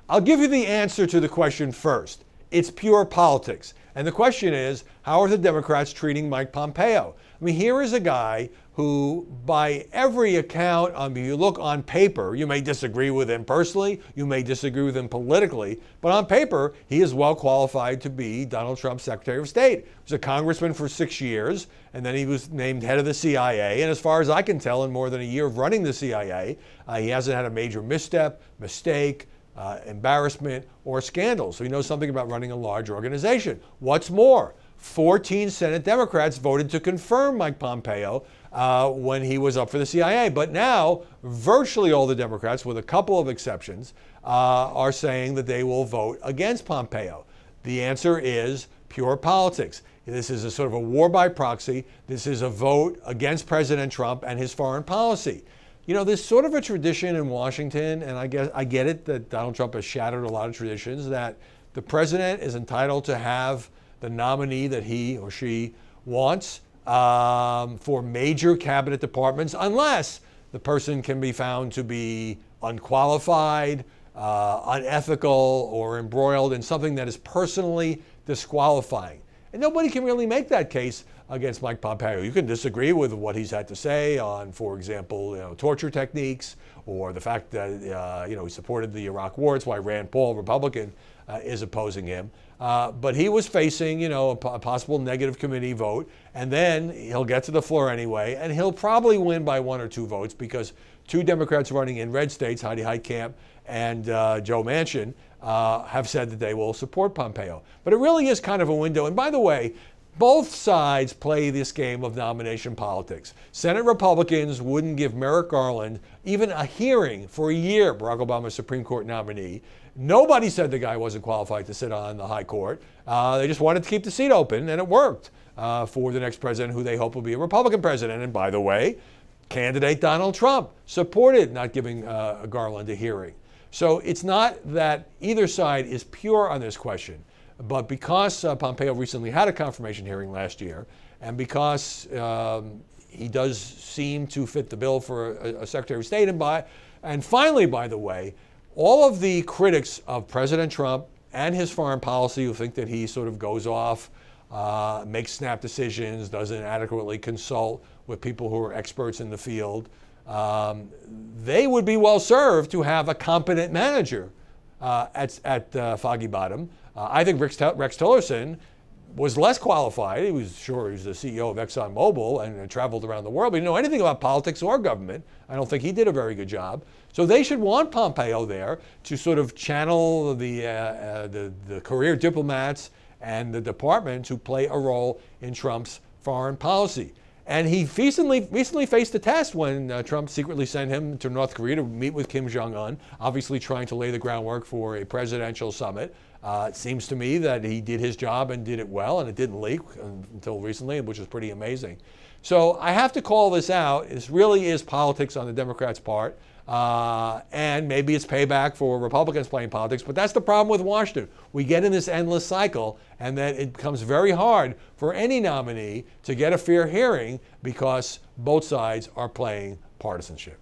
I'll give you the answer to the question first. It's pure politics. And the question is, how are the Democrats treating Mike Pompeo? I mean, here is a guy who, by every account, you look on paper, you may disagree with him personally, you may disagree with him politically, but on paper, he is well qualified to be Donald Trump's Secretary of State. He was a congressman for 6 years, and then he was named head of the CIA. And as far as I can tell, in more than a year of running the CIA, he hasn't had a major misstep, mistake, embarrassment, or scandal. So he knows something about running a large organization. What's more, 14 Senate Democrats voted to confirm Mike Pompeo when he was up for the CIA. But now, virtually all the Democrats, with a couple of exceptions, are saying that they will vote against Pompeo. The answer is pure politics. This is a sort of a war by proxy. This is a vote against President Trump and his foreign policy. You know, there's sort of a tradition in Washington, and I get it that Donald Trump has shattered a lot of traditions, that the president is entitled to have the nominee that he or she wants for major cabinet departments, unless the person can be found to be unqualified, unethical, or embroiled in something that is personally disqualifying. And nobody can really make that case against Mike Pompeo. You can disagree with what he's had to say on, for example, torture techniques, or the fact that he supported the Iraq War. It's why Rand Paul, Republican, is opposing him. But he was facing, a possible negative committee vote, and then he'll get to the floor anyway, and he'll probably win by 1 or 2 votes because 2 Democrats running in red states, Heidi Heitkamp and Joe Manchin, have said that they will support Pompeo. But it really is kind of a window. And by the way, both sides play this game of nomination politics. Senate Republicans wouldn't give Merrick Garland even a hearing for a year, Barack Obama's Supreme Court nominee. Nobody said the guy wasn't qualified to sit on the high court. They just wanted to keep the seat open, and it worked for the next president, who they hope will be a Republican president. And by the way, candidate Donald Trump supported not giving Garland a hearing. So it's not that either side is pure on this question. But because Pompeo recently had a confirmation hearing last year, and because he does seem to fit the bill for a Secretary of State, and finally, by the way, all of the critics of President Trump and his foreign policy, who think that he sort of goes off, makes snap decisions, doesn't adequately consult with people who are experts in the field, they would be well served to have a competent manager at Foggy Bottom. I think Rex Tillerson was less qualified. He was the CEO of ExxonMobil and traveled around the world, but he didn't know anything about politics or government. I don't think he did a very good job. So they should want Pompeo there to sort of channel the career diplomats and the department to play a role in Trump's foreign policy. And he recently faced a test when Trump secretly sent him to North Korea to meet with Kim Jong-un, obviously trying to lay the groundwork for a presidential summit. It seems to me that he did his job and did it well, and it didn't leak until recently, which is pretty amazing. So I have to call this out. This really is politics on the Democrats' part. And maybe it's payback for Republicans playing politics, but that's the problem with Washington. We get in this endless cycle, and then it becomes very hard for any nominee to get a fair hearing because both sides are playing partisanship.